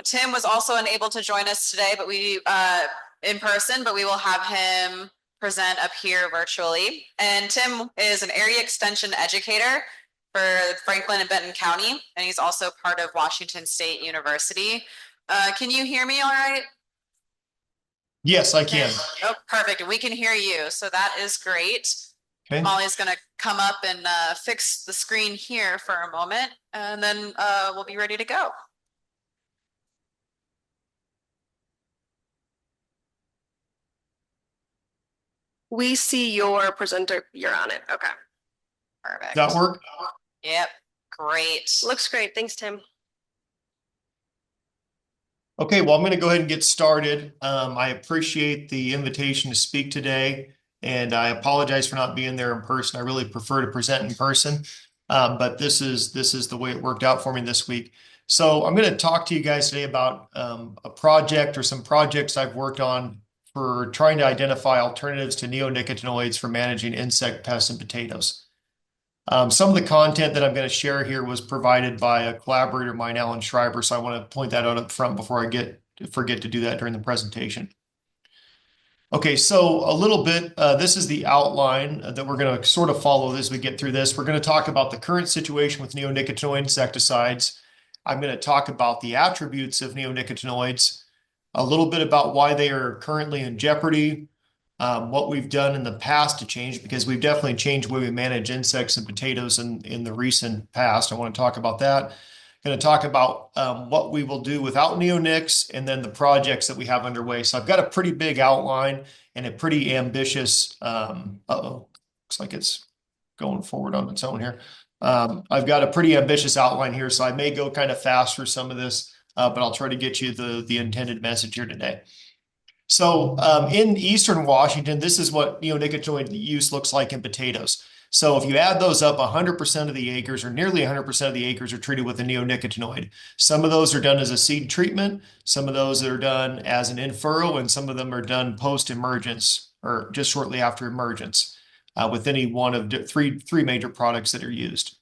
Tim was also unable to join us today, but in person, but we will have him present up here virtually. And Tim is an area extension educator for Franklin and Benton County, and he's also part of Washington State University. Can you hear me all right? Yes, I can. Oh, perfect. And we can hear you. So that is great. Okay. Molly's going to come up and fix the screen here for a moment, and then we'll be ready to go. We see your presenter. You're on it. Okay. Perfect. Does that work? Yep. Great. Looks great. Thanks, Tim. Okay, well, I'm going to go ahead and get started. I appreciate the invitation to speak today, and I apologize for not being there in person. I really prefer to present in person, but this is the way it worked out for me this week. So I'm going to talk to you guys today about a project or some projects I've worked on for trying to identify alternatives to neonicotinoids for managing insect pests in potatoes. Some of the content that I'm going to share here was provided by a collaborator of mine, Alan Schreiber, so I want to point that out up front before I forget to do that during the presentation. Okay, so a little bit, this is the outline that we're going to sort of follow as we get through this. We're going to talk about the current situation with neonicotinoid insecticides. I'm going to talk about the attributes of neonicotinoids, a little bit about why they are currently in jeopardy, what we've done in the past to change, because we've definitely changed the way we manage insects and potatoes in the recent past. I want to talk about that. I'm going to talk about what we will do without neonics, and then the projects that we have underway. So I've got a pretty big outline and a pretty ambitious, looks like it's going forward on its own here. I've got a pretty ambitious outline here, so I may go kind of fast for some of this, but I'll try to get you the intended message here today. So in Eastern Washington, this is what neonicotinoid use looks like in potatoes. So if you add those up, 100% of the acres, or nearly 100% of the acres, are treated with a neonicotinoid. Some of those are done as a seed treatment, some of those are done as an in-furrow, and some of them are done post-emergence, or just shortly after emergence, with any one of three major products that are used.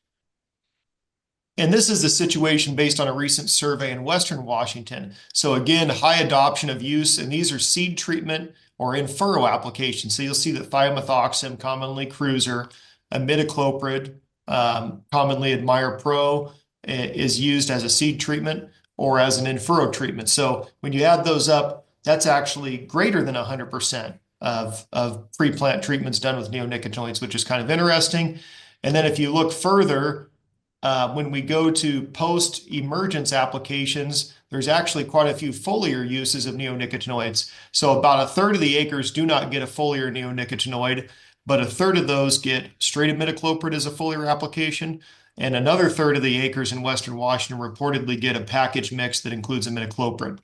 And this is the situation based on a recent survey in Western Washington. So again, high adoption of use, and these are seed treatment or in-furrow applications. So you'll see that thiamethoxam, commonly Cruiser, imidacloprid, commonly Admire Pro, is used as a seed treatment or as an in-furrow treatment. So when you add those up, that's actually greater than 100% of pre-plant treatments done with neonicotinoids, which is kind of interesting. And then if you look further, when we go to post-emergence applications, there's actually quite a few foliar uses of neonicotinoids. So about a third of the acres do not get a foliar neonicotinoid, but a third of those get straight imidacloprid as a foliar application, and another third of the acres in Western Washington reportedly get a package mix that includes imidacloprid.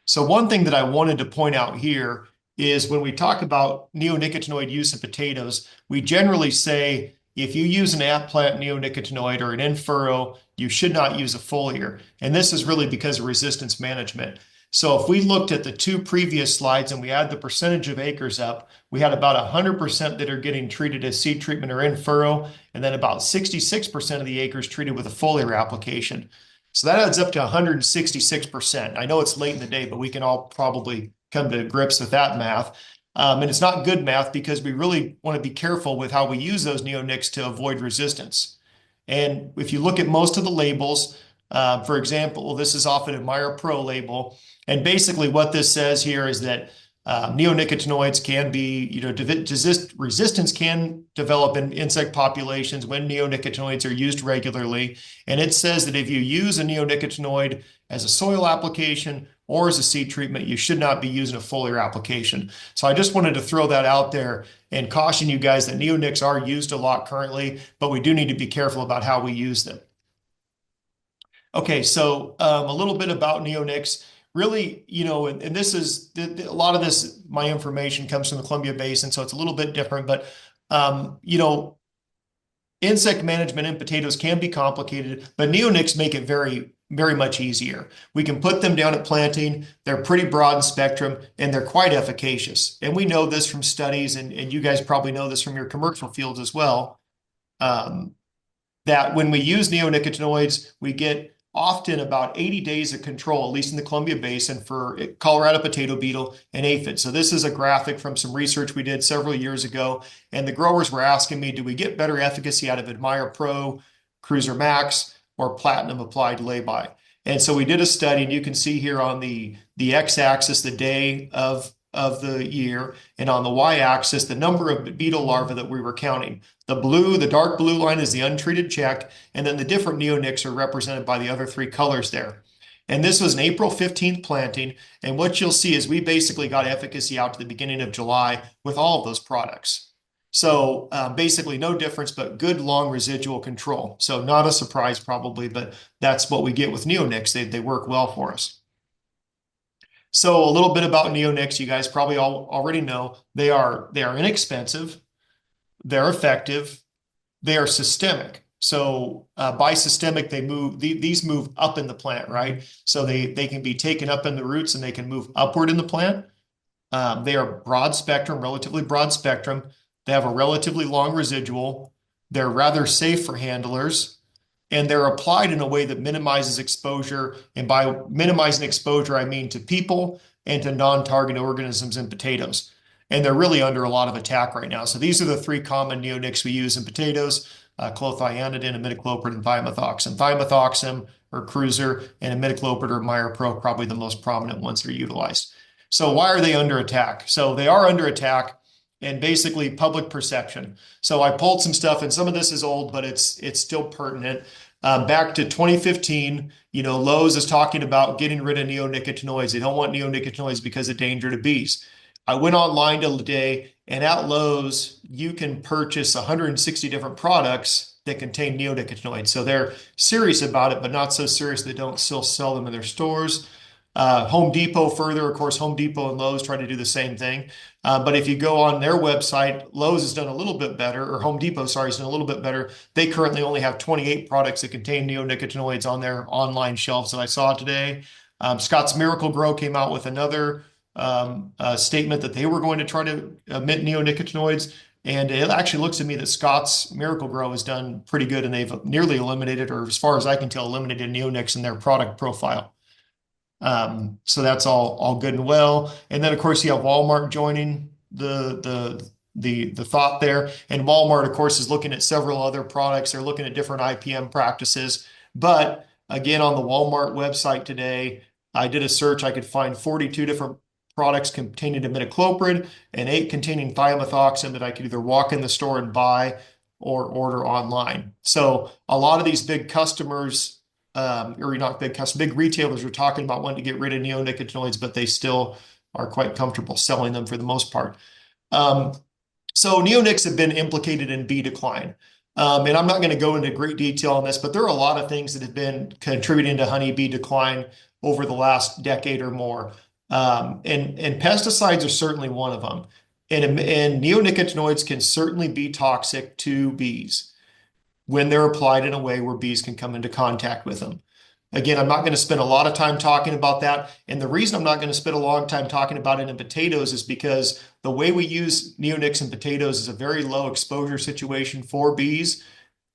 So one thing that I wanted to point out here is when we talk about neonicotinoid use in potatoes, we generally say if you use an at-plant neonicotinoid or an in-furrow, you should not use a foliar. And this is really because of resistance management. So if we looked at the two previous slides and we add the percentage of acres up, we had about 100% that are getting treated as seed treatment or in-furrow, and then about 66% of the acres treated with a foliar application. So that adds up to 166%. I know it's late in the day, but we can all probably come to grips with that math. And it's not good math because we really want to be careful with how we use those neonics to avoid resistance. And if you look at most of the labels, for example, this is often a Meyer Pro label. And basically what this says here is that neonicotinoids can be, resistance can develop in insect populations when neonicotinoids are used regularly. And it says that if you use a neonicotinoid as a soil application or as a seed treatment, you should not be using a foliar application. So I just wanted to throw that out there and caution you guys that neonics are used a lot currently, but we do need to be careful about how we use them. Okay, so a little bit about neonics. Really, and this is a lot of this, my information comes from the Columbia Basin, so it's a little bit different, but insect management in potatoes can be complicated, but neonics make it very, very much easier. We can put them down at planting. They're pretty broad in spectrum, and they're quite efficacious. And we know this from studies, and you guys probably know this from your commercial fields as well, that when we use neonicotinoids, we get often about 80 days of control, at least in the Columbia Basin, for Colorado potato beetle and aphid. So this is a graphic from some research we did several years ago, and the growers were asking me, do we get better efficacy out of Admire Pro, Cruiser Max, or Platinum applied lay-by? And so we did a study, and you can see here on the x-axis the day of the year, and on the y-axis the number of beetle larvae that we were counting. The dark blue line is the untreated check, and then the different neonics are represented by the other three colors there. And this was an April 15th planting, and what you'll see is we basically got efficacy out to the beginning of July with all of those products. So basically no difference, but good long residual control. So not a surprise probably, but that's what we get with neonics. They work well for us. So a little bit about neonics, you guys probably already know. They are inexpensive, they're effective, they are systemic. So by systemic, these move up in the plant, right? So they can be taken up in the roots and they can move upward in the plant. They are broad spectrum, relatively broad spectrum. They have a relatively long residual. They're rather safe for handlers, and they're applied in a way that minimizes exposure. And by minimizing exposure, I mean to people and to non-target organisms in potatoes. And they're really under a lot of attack right now. So these are the three common neonics we use in potatoes: clothianidin, imidacloprid, and thiamethoxam. Thiamethoxam or Cruiser and imidacloprid or Meyer Pro, probably the most prominent ones that are utilized. So why are they under attack? So they are under attack, and basically public perception. So I pulled some stuff, and some of this is old, but it's still pertinent. Back to 2015, Lowe's is talking about getting rid of neonicotinoids. They don't want neonicotinoids because of danger to bees. I went online today, and at Lowe's, you can purchase 160 different products that contain neonicotinoids. So they're serious about it, but not so serious they don't still sell them in their stores. Home Depot further, of course, Home Depot and Lowe's try to do the same thing. But if you go on their website, Lowe's has done a little bit better, or Home Depot, sorry, has done a little bit better. They currently only have 28 products that contain neonicotinoids on their online shelves that I saw today. Scotts Miracle-Gro came out with another statement that they were going to try to omit neonicotinoids. And it actually looks to me that Scotts Miracle-Gro has done pretty good, and they've nearly eliminated, or as far as I can tell, eliminated neonics in their product profile. So that's all good and well. And then of course you have Walmart joining the thought there. And Walmart, of course, is looking at several other products. They're looking at different IPM practices. But again, on the Walmart website today, I did a search. I could find 42 different products containing imidacloprid and 8 containing thiamethoxam that I could either walk in the store and buy or order online. So a lot of these big customers, or not big customers, big retailers are talking about wanting to get rid of neonicotinoids, but they still are quite comfortable selling them for the most part. So neonics have been implicated in bee decline. And I'm not going to go into great detail on this, but there are a lot of things that have been contributing to honeybee decline over the last decade or more. And pesticides are certainly one of them. And neonicotinoids can certainly be toxic to bees when they're applied in a way where bees can come into contact with them. Again, I'm not going to spend a lot of time talking about that. And the reason I'm not going to spend a long time talking about it in potatoes is because the way we use neonics in potatoes is a very low exposure situation for bees.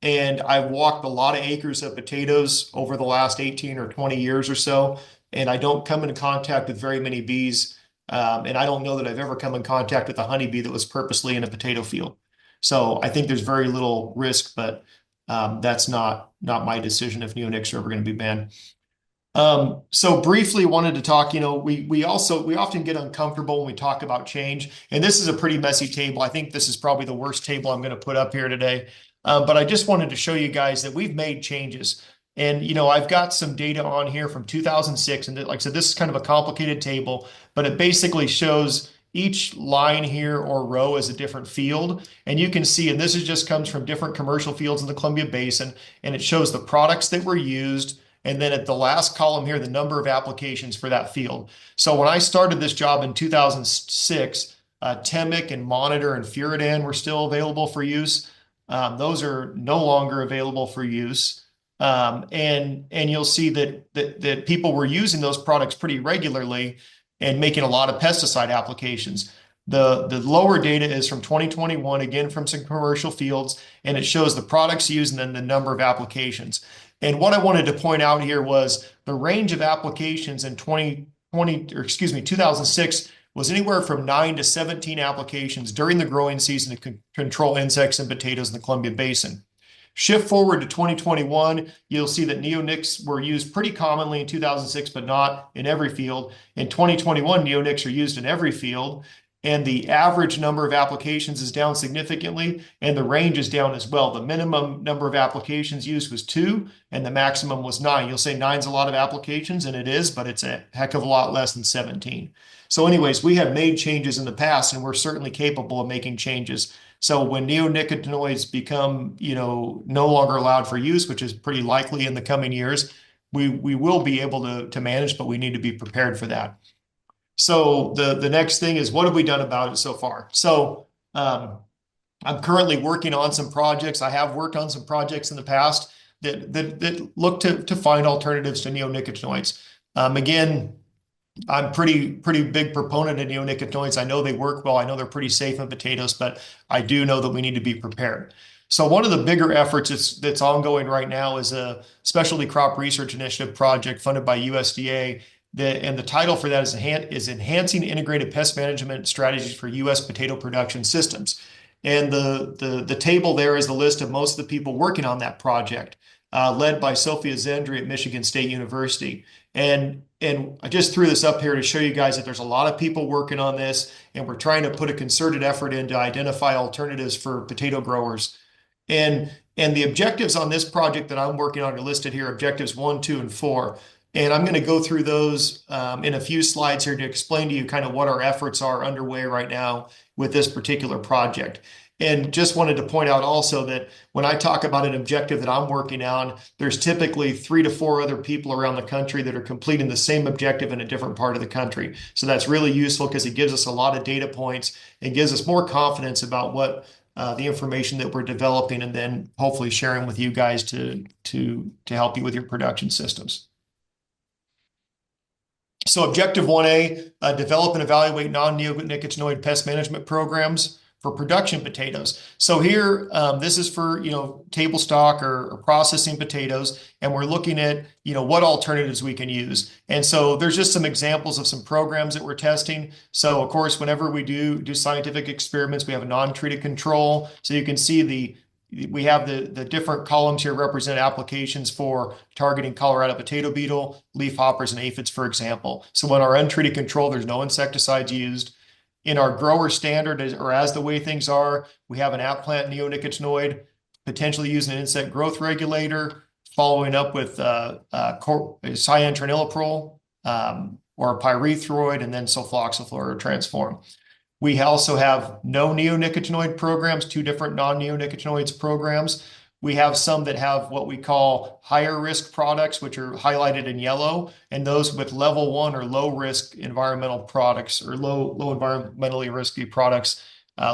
And I've walked a lot of acres of potatoes over the last 18 or 20 years or so, and I don't come into contact with very many bees. And I don't know that I've ever come in contact with a honeybee that was purposely in a potato field. So I think there's very little risk, but that's not my decision if neonics are ever going to be banned. So briefly wanted to talk, we often get uncomfortable when we talk about change, and this is a pretty messy table. I think this is probably the worst table I'm going to put up here today. But I just wanted to show you guys that we've made changes. And, I've got some data on here from 2006. And like I said, this is kind of a complicated table, but it basically shows each line here or row is a different field. And you can see, and this just comes from different commercial fields in the Columbia Basin, and it shows the products that were used. And then at the last column here, the number of applications for that field. So when I started this job in 2006, Temic and Monitor and Furidan were still available for use. Those are no longer available for use. And you'll see that people were using those products pretty regularly and making a lot of pesticide applications. The lower data is from 2021, again from some commercial fields, and it shows the products used and then the number of applications. And what I wanted to point out here was the range of applications in 2006 was anywhere from 9 to 17 applications during the growing season to control insects and potatoes in the Columbia Basin. Shift forward to 2021, you'll see that neonics were used pretty commonly in 2006, but not in every field. In 2021, neonics are used in every field, and the average number of applications is down significantly, and the range is down as well. The minimum number of applications used was 2, and the maximum was 9. You'll say 9's a lot of applications, and it is, but it's a heck of a lot less than 17. So anyways, we have made changes in the past, and we're certainly capable of making changes. So when neonicotinoids become, no longer allowed for use, which is pretty likely in the coming years, we will be able to manage, but we need to be prepared for that. So the next thing is, what have we done about it so far? So I'm currently working on some projects. I have worked on some projects in the past that look to find alternatives to neonicotinoids. Again, I'm pretty big proponent of neonicotinoids. I know they work well. I know they're pretty safe in potatoes, but I do know that we need to be prepared. So one of the bigger efforts that's ongoing right now is a specialty crop research initiative project funded by USDA. And the title for that is Enhancing Integrated Pest Management Strategies for U.S. Potato Production Systems. And the table there is the list of most of the people working on that project, led by Sophia Zendri at Michigan State University. And I just threw this up here to show you guys that there's a lot of people working on this, and we're trying to put a concerted effort in to identify alternatives for potato growers. And the objectives on this project that I'm working on are listed here, objectives 1, 2, and 4. And I'm going to go through those in a few slides here to explain to you kind of what our efforts are underway right now with this particular project. And just wanted to point out also that when I talk about an objective that I'm working on, there's typically 3 to 4 other people around the country that are completing the same objective in a different part of the country. So that's really useful because it gives us a lot of data points and gives us more confidence about what the information that we're developing, and then hopefully sharing with you guys to help you with your production systems. So objective 1A, develop and evaluate non-neonicotinoid pest management programs for production potatoes. So here, this is for, table stock or processing potatoes, and we're looking at, what alternatives we can use. And so there's just some examples of some programs that we're testing. So of course, whenever we do scientific experiments, we have a non-treated control. So you can see we have the different columns here represent applications for targeting Colorado potato beetle, leaf hoppers, and aphids, for example. So in our untreated control, there's no insecticides used. In our grower standard, or as the way things are, we have an app plant neonicotinoid, potentially using an insect growth regulator, following up with cyantraniliprole or pyrethroid, and then sulfoxaflor or transform. We also have no neonicotinoid programs, 2 different non-neonicotinoids programs. We have some that have what we call higher risk products, which are highlighted in yellow, and those with level 1 or low risk environmental products, or low environmentally risky products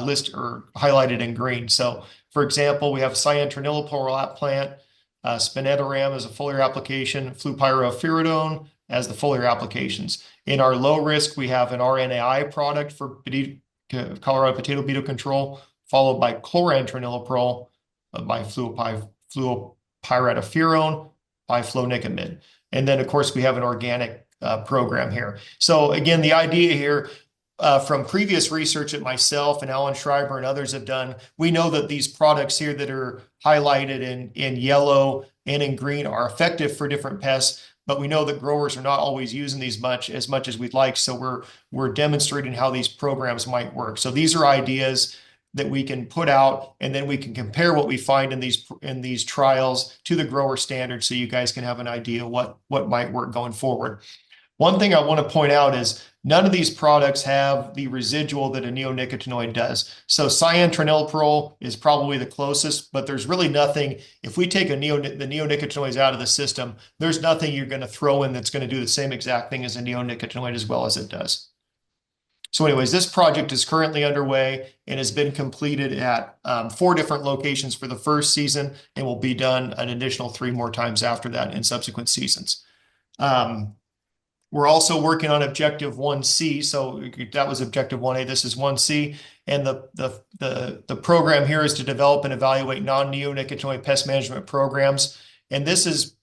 listed or highlighted in green. So for example, we have cyantraniliprole plant, spinedoram as a foliar application, flupyrofiridone as the foliar applications. In our low risk, we have an RNAi product for Colorado potato beetle control, followed by chlorantraniliprole, by fluopyretafurone, by flonicomed. And then, of course, we have an organic program here. So again, the idea here, from previous research that myself and Alan Schreiber and others have done, we know that these products here that are highlighted in yellow and in green are effective for different pests, but we know that growers are not always using these as much as we'd like. So we're demonstrating how these programs might work. So these are ideas that we can put out, and then we can compare what we find in these trials to the grower standard, so you guys can have an idea what might work going forward. One thing I want to point out is none of these products have the residual that a neonicotinoid does. So cyantraniliprole is probably the closest, but there's really nothing. If we take the neonicotinoids out of the system, there's nothing you're going to throw in that's going to do the same exact thing as a neonicotinoid as well as it does. So anyways, this project is currently underway and has been completed at 4 different locations for the first season, and will be done an additional 3 more times after that in subsequent seasons. We're also working on objective 1C. So that was objective 1A. This is 1C. And the program here is to develop and evaluate non-neonicotinoid pest management programs. And this is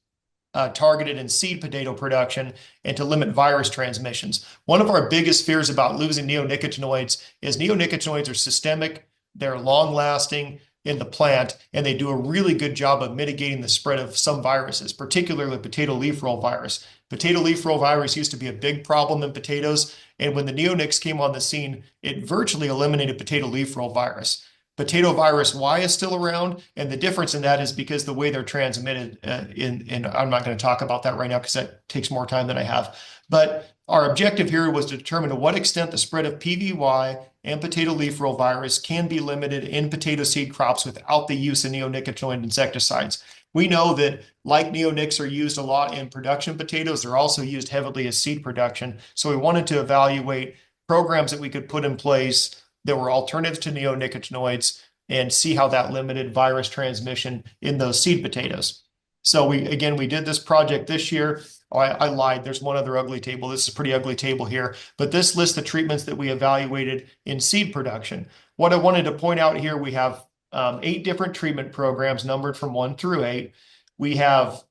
targeted in seed potato production and to limit virus transmissions. One of our biggest fears about losing neonicotinoids is neonicotinoids are systemic, they're long-lasting in the plant, and they do a really good job of mitigating the spread of some viruses, particularly potato leaf roll virus. Potato leaf roll virus used to be a big problem in potatoes, and when the neonics came on the scene, it virtually eliminated potato leaf roll virus. Potato virus Y is still around, and the difference in that is because the way they're transmitted. And I'm not going to talk about that right now because that takes more time than I have. But our objective here was to determine to what extent the spread of PVY and potato leaf roll virus can be limited in potato seed crops without the use of neonicotinoid insecticides. We know that like neonics are used a lot in production potatoes, they're also used heavily as seed production. So we wanted to evaluate programs that we could put in place that were alternatives to neonicotinoids and see how that limited virus transmission in those seed potatoes. So we did this project this year. Oh, I lied. There's one other ugly table. This is a pretty ugly table here, but this lists the treatments that we evaluated in seed production. What I wanted to point out here, we have 8 different treatment programs numbered from 1 through 8. We have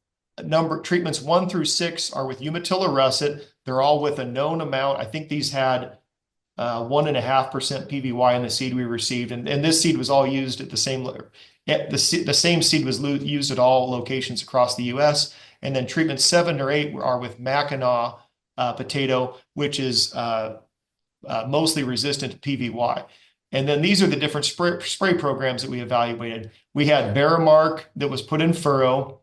treatments 1 through 6 are with Umatilla russet. They're all with a known amount. I think these had 1.5% PVY in the seed we received, and this seed was all used at the same. The same seed was used at all locations across the U.S. And then treatments 7 or 8 are with Mackinac potato, which is mostly resistant to PVY. And then these are the different spray programs that we evaluated. We had Verimark that was put in furrow,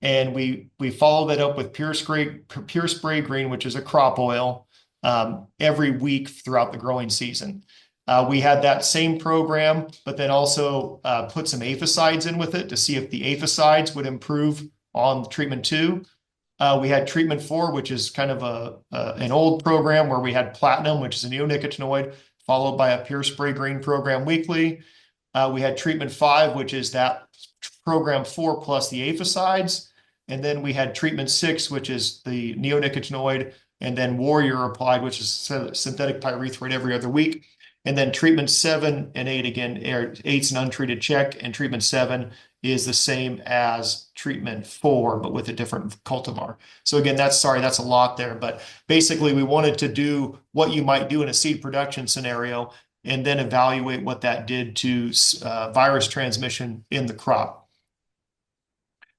and we followed that up with Pure Spray Green, which is a crop oil, every week throughout the growing season. We had that same program, but then also put some aphicides in with it to see if the aphicides would improve on treatment 2. We had treatment 4, which is kind of an old program where we had Platinum, which is a neonicotinoid, followed by a Pure Spray Green program weekly. We had treatment 5, which is that program 4 plus the aphicides. And then we had treatment 6, which is the neonicotinoid, and then Warrior applied, which is synthetic pyrethroid every other week. And then treatment 7 and 8, again, 8's an untreated check, and treatment 7 is the same as treatment 4, but with a different cultivar. So again, that's a lot there, but basically we wanted to do what you might do in a seed production scenario and then evaluate what that did to virus transmission in the crop.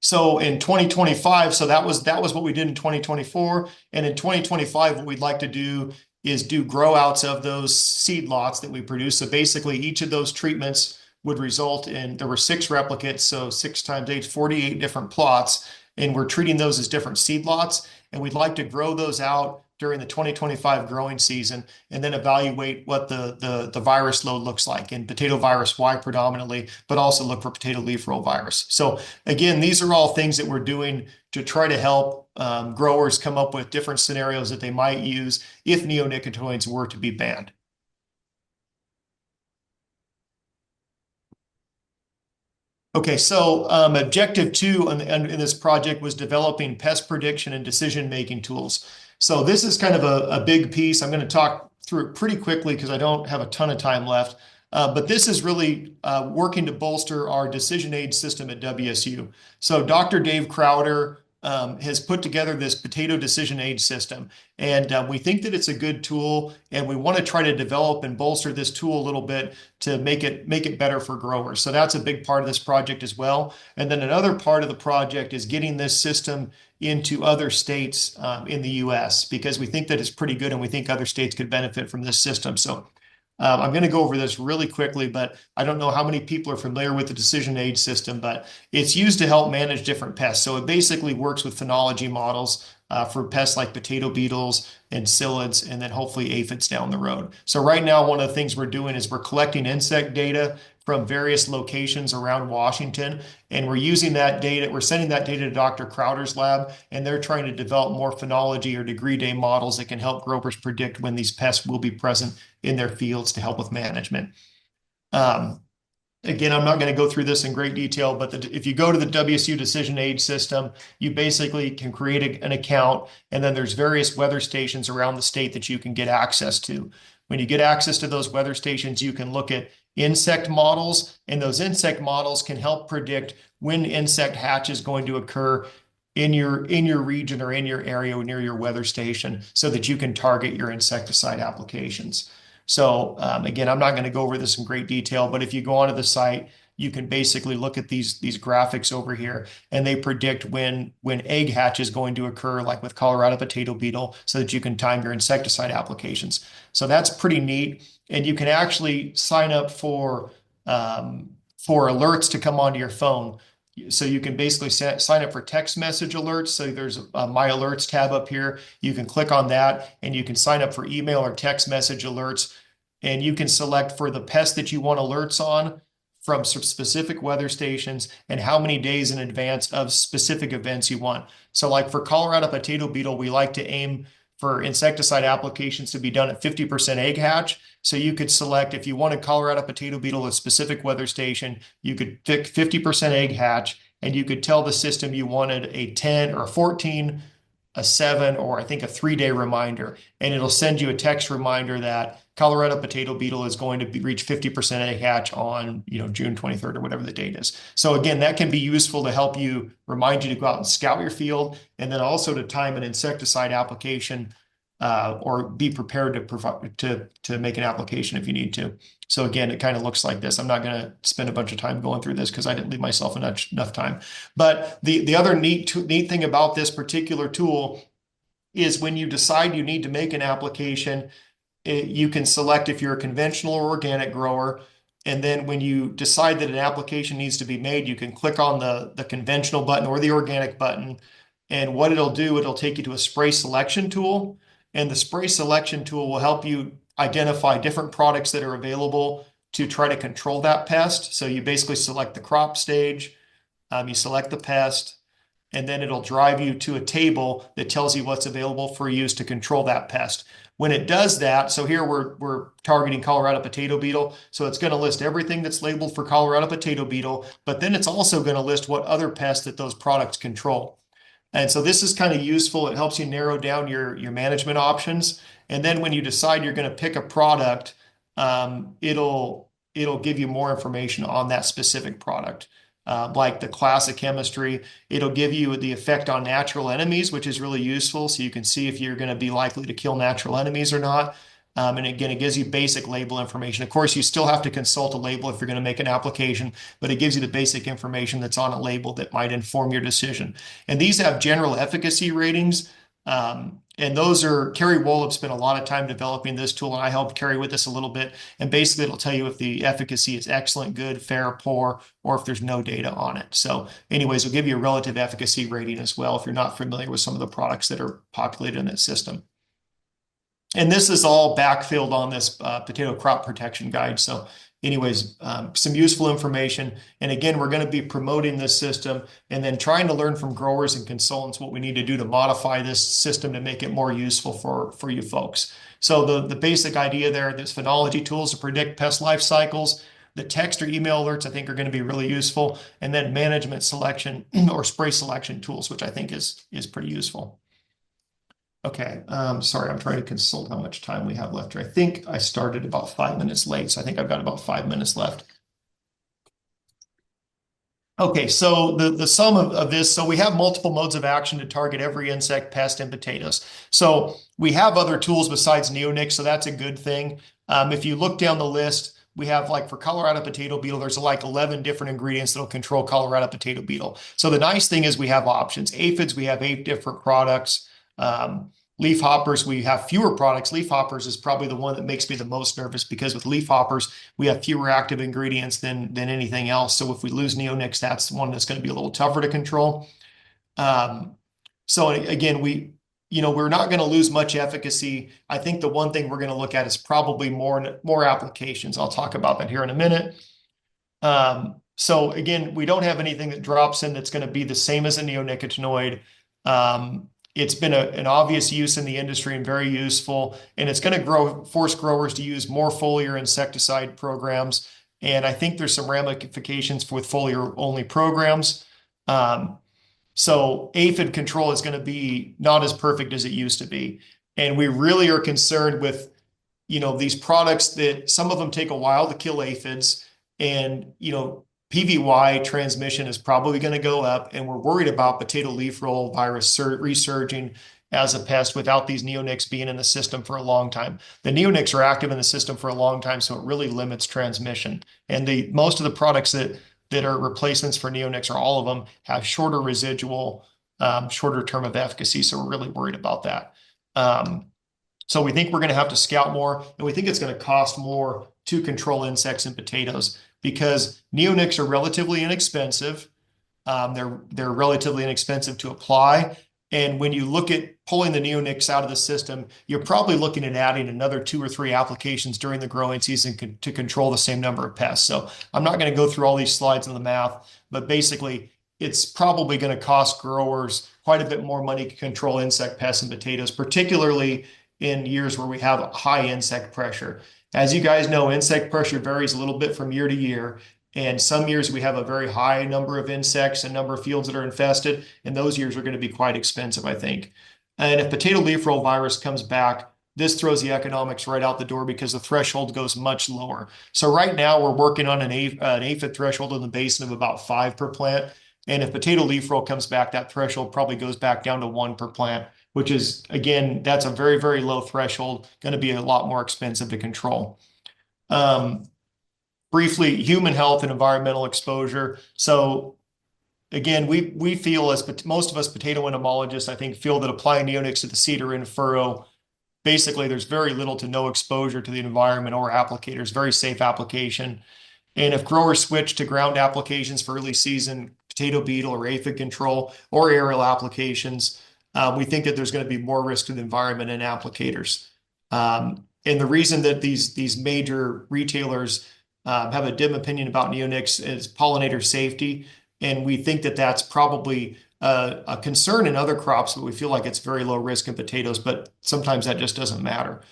So in 2025, so that was what we did in 2024. And in 2025, what we'd like to do is do grow outs of those seed lots that we produce. So basically each of those treatments would result in, there were 6 replicates, so 6 times 8, 48 different plots. And we're treating those as different seed lots. And we'd like to grow those out during the 2025 growing season and then evaluate what the virus load looks like in potato virus Y predominantly, but also look for potato leaf roll virus. So again, these are all things that we're doing to try to help growers come up with different scenarios that they might use if neonicotinoids were to be banned. Okay, so objective 2 in this project was developing pest prediction and decision-making tools. So this is kind of a big piece. I'm going to talk through it pretty quickly because I don't have a ton of time left. But this is really working to bolster our decision aid system at WSU. So Dr. Dave Crowder has put together this potato decision aid system. And we think that it's a good tool, and we want to try to develop and bolster this tool a little bit to make it better for growers. So that's a big part of this project as well. And then another part of the project is getting this system into other states in the US, because we think that it's pretty good and we think other states could benefit from this system. So I'm going to go over this really quickly, but I don't know how many people are familiar with the decision aid system, but it's used to help manage different pests. So it basically works with phenology models for pests like potato beetles and psyllids, and then hopefully aphids down the road. So right now, one of the things we're doing is we're collecting insect data from various locations around Washington, and we're using that data, we're sending that data to Dr. Crowder's lab, and they're trying to develop more phenology or degree day models that can help growers predict when these pests will be present in their fields to help with management. Again, I'm not going to go through this in great detail, but if you go to the WSU Decision Aid system, you basically can create an account, and then there's various weather stations around the state that you can get access to. When you get access to those weather stations, you can look at insect models, and those insect models can help predict when insect hatch is going to occur in your region or in your area near your weather station so that you can target your insecticide applications. So again, I'm not going to go over this in great detail, but if you go onto the site, you can basically look at these graphics over here, and they predict when egg hatch is going to occur, like with Colorado potato beetle, so that you can time your insecticide applications. So that's pretty neat, and you can actually sign up for alerts to come onto your phone. So you can basically sign up for text message alerts. So there's a My Alerts tab up here. You can click on that and you can sign up for email or text message alerts. And you can select for the pest that you want alerts on from specific weather stations and how many days in advance of specific events you want. So like for Colorado potato beetle, we like to aim for insecticide applications to be done at 50% egg hatch. So you could select, if you wanted Colorado potato beetle, a specific weather station, you could pick 50% egg hatch, and you could tell the system you wanted a 10 or a 14, a 7, or I think a 3-day reminder. And it'll send you a text reminder that Colorado potato beetle is going to reach 50% egg hatch on, June 23rd or whatever the date is. So again, that can be useful to help you, remind you to go out and scout your field, and then also to time an insecticide application or be prepared to provide to make an application if you need to. So again, it kind of looks like this. I'm not going to spend a bunch of time going through this because I didn't leave myself enough time. But the other neat thing about this particular tool is when you decide you need to make an application, you can select if you're a conventional or organic grower. And then when you decide that an application needs to be made, you can click on the conventional button or the organic button. And what it'll do, it'll take you to a spray selection tool. And the spray selection tool will help you identify different products that are available to try to control that pest. So you basically select the crop stage, you select the pest, and then it'll drive you to a table that tells you what's available for use to control that pest. When it does that, so here we're targeting Colorado potato beetle, so it's going to list everything that's labeled for Colorado potato beetle, but then it's also going to list what other pests that those products control. And so this is kind of useful. It helps you narrow down your management options. And then when you decide you're going to pick a product, it'll give you more information on that specific product. Like the class of chemistry, it'll give you the effect on natural enemies, which is really useful. So you can see if you're going to be likely to kill natural enemies or not. And again, it gives you basic label information. Of course, you still have to consult a label if you're going to make an application, but it gives you the basic information that's on a label that might inform your decision. And these have general efficacy ratings. And those are, Kerry Wolub spent a lot of time developing this tool, and I helped Kerry with this a little bit. And basically, it'll tell you if the efficacy is excellent, good, fair, poor, or if there's no data on it. So anyways, it'll give you a relative efficacy rating as well if you're not familiar with some of the products that are populated in that system. And this is all backfilled on this potato crop protection guide. So anyways, some useful information. And again, we're going to be promoting this system and then trying to learn from growers and consultants what we need to do to modify this system to make it more useful for you folks. So the basic idea there, there's phenology tools to predict pest life cycles. The text or email alerts, I think, are going to be really useful. And then management selection or spray selection tools, which I think is pretty useful. Okay, sorry, I'm trying to consult how much time we have left here. I think I started about 5 minutes late, so I think I've got about 5 minutes left. Okay, so the sum of this, so we have multiple modes of action to target every insect, pest, and potatoes. So we have other tools besides Neonic, so that's a good thing. If you look down the list, we have, like, for Colorado potato beetle, there's like 11 different ingredients that'll control Colorado potato beetle. So the nice thing is we have options. Aphids, we have 8 different products. Leaf hoppers, we have fewer products. Leaf hoppers is probably the one that makes me the most nervous because with leaf hoppers, we have fewer active ingredients than anything else. So if we lose neonics, that's the one that's going to be a little tougher to control. So again, we're not going to lose much efficacy. I think the one thing we're going to look at is probably more applications. I'll talk about that here in a minute. So again, we don't have anything that drops in that's going to be the same as a neonicotinoid. It's been an obvious use in the industry and very useful, and it's going to force growers to use more foliar insecticide programs. And I think there's some ramifications with foliar-only programs. So aphid control is going to be not as perfect as it used to be. And we really are concerned with these products that some of them take a while to kill aphids, and, PVY transmission is probably going to go up, and we're worried about potato leaf roll virus resurging as a pest without these neonics being in the system for a long time. The neonics are active in the system for a long time, so it really limits transmission. And most of the products that are replacements for neonics, or all of them, have shorter residual, shorter term of efficacy. So we're really worried about that. So we think we're going to have to scout more, and we think it's going to cost more to control insects in potatoes because neonics are relatively inexpensive. They're relatively inexpensive to apply. And when you look at pulling the neonics out of the system, you're probably looking at adding another 2 or 3 applications during the growing season to control the same number of pests. So I'm not going to go through all these slides in the math, but basically it's probably going to cost growers quite a bit more money to control insect pests in potatoes, particularly in years where we have high insect pressure. As you guys know, insect pressure varies a little bit from year to year. And some years we have a very high number of insects and number of fields that are infested, and those years are going to be quite expensive, I think. And if potato leaf roll virus comes back, this throws the economics right out the door because the threshold goes much lower. So right now we're working on an aphid threshold in the basin of about 5 per plant. And if potato leaf roll comes back, that threshold probably goes back down to 1 per plant, which is, again, that's a very, very low threshold, going to be a lot more expensive to control. Briefly, human health and environmental exposure. So again, we feel, as most of us potato entomologists, I think, feel that applying neonics to the seed or in furrow, basically there's very little to no exposure to the environment or applicators, very safe application. And if growers switch to ground applications for early season potato beetle or aphid control or aerial applications, we think that there's going to be more risk to the environment and applicators. And the reason that these major retailers have a dim opinion about neonics is pollinator safety. And we think that that's probably a concern in other crops, but we feel like it's very low risk in potatoes, but sometimes that just doesn't matter.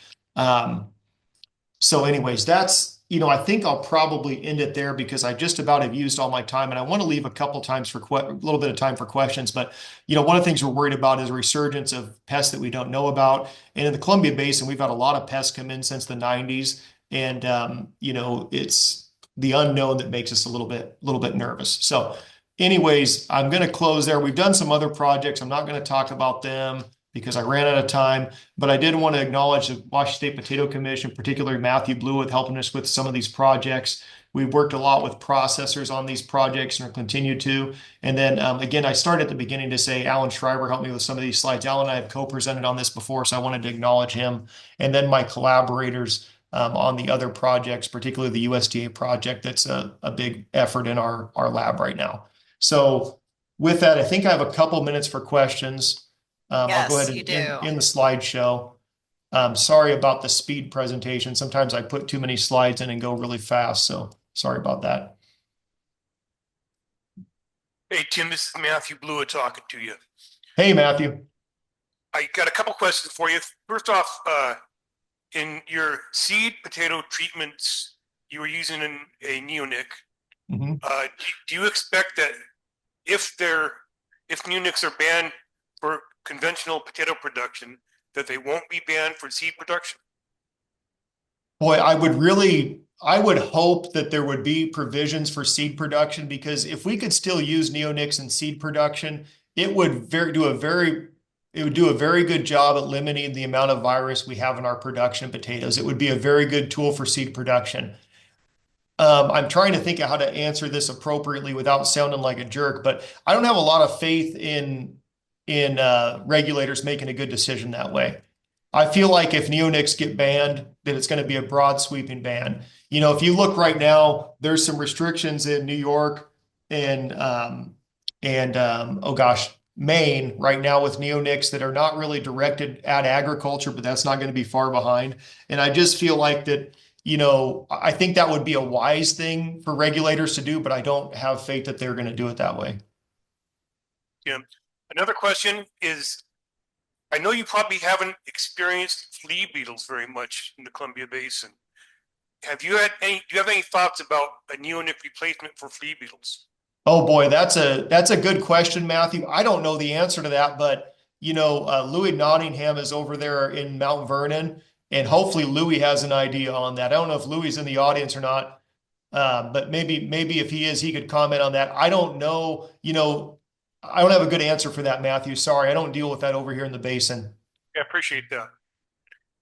So anyways, I think I'll probably end it there because I just about have used all my time, and I want to leave a couple times for a little bit of time for questions. But, one of the things we're worried about is a resurgence of pests that we don't know about. And in the Columbia Basin, we've had a lot of pests come in since the 90s. And, it's the unknown that makes us a little bit nervous. So anyways, I'm going to close there. We've done some other projects. I'm not going to talk about them because I ran out of time, but I did want to acknowledge the Washington State Potato Commission, particularly Matthew Blue, with helping us with some of these projects. We've worked a lot with processors on these projects and will continue to. And then again, I started at the beginning to say Alan Schreiber helped me with some of these slides. Alan and I have co-presented on this before, so I wanted to acknowledge him. And then my collaborators on the other projects, particularly the USDA project, that's a big effort in our lab right now. So with that, I think I have a couple minutes for questions. I'll go Yes, ahead you and do. in the slideshow. Sorry about the speed presentation. Sometimes I put too many slides in and go really fast, so sorry about that. Hey, Tim, this is Matthew Blewett talking to you. Hey, Matthew. I got a couple questions for you. First off, in your seed potato treatments, you were using a neonic. Mm-hmm. Do you expect that if neonics are banned for conventional potato production, that they won't be banned for seed production? Boy, I would hope that there would be provisions for seed production, because if we could still use neonics in seed production, it would do a very good job at limiting the amount of virus we have in our production potatoes. It would be a very good tool for seed production. I'm trying to think of how to answer this appropriately without sounding like a jerk, but I don't have a lot of faith in regulators making a good decision that way. I feel like if neonics get banned, that it's going to be a broad sweeping ban. If you look right now, there's some restrictions in New York and Maine right now with neonics that are not really directed at agriculture, but that's not going to be far behind. And I just feel like that, I think that would be a wise thing for regulators to do, but I don't have faith that they're going to do it that way. Yeah. Another question is, I know you probably haven't experienced flea beetles very much in the Columbia Basin. Do you have any thoughts about a neonic replacement for flea beetles? Oh boy, that's a good question, Matthew. I don't know the answer to that, but Louis Nottingham is over there in Mount Vernon, And hopefully Louis has an idea on that. I don't know if Louis is in the audience or not. But maybe if he is, he could comment on that. I don't know, I don't have a good answer for that, Matthew. Sorry, I don't deal with that over here in the basin. Yeah, I appreciate that.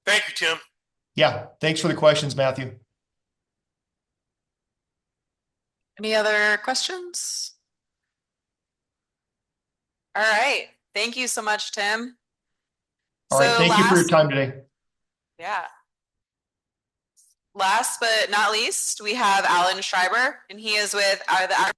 Thank you, Tim. Yeah, thanks for the questions, Matthew. Any other questions? All right. Thank you so much, Tim. All right, thank you for your time today. Yeah. Last but not least, we have Alan Schreiber, and he is with the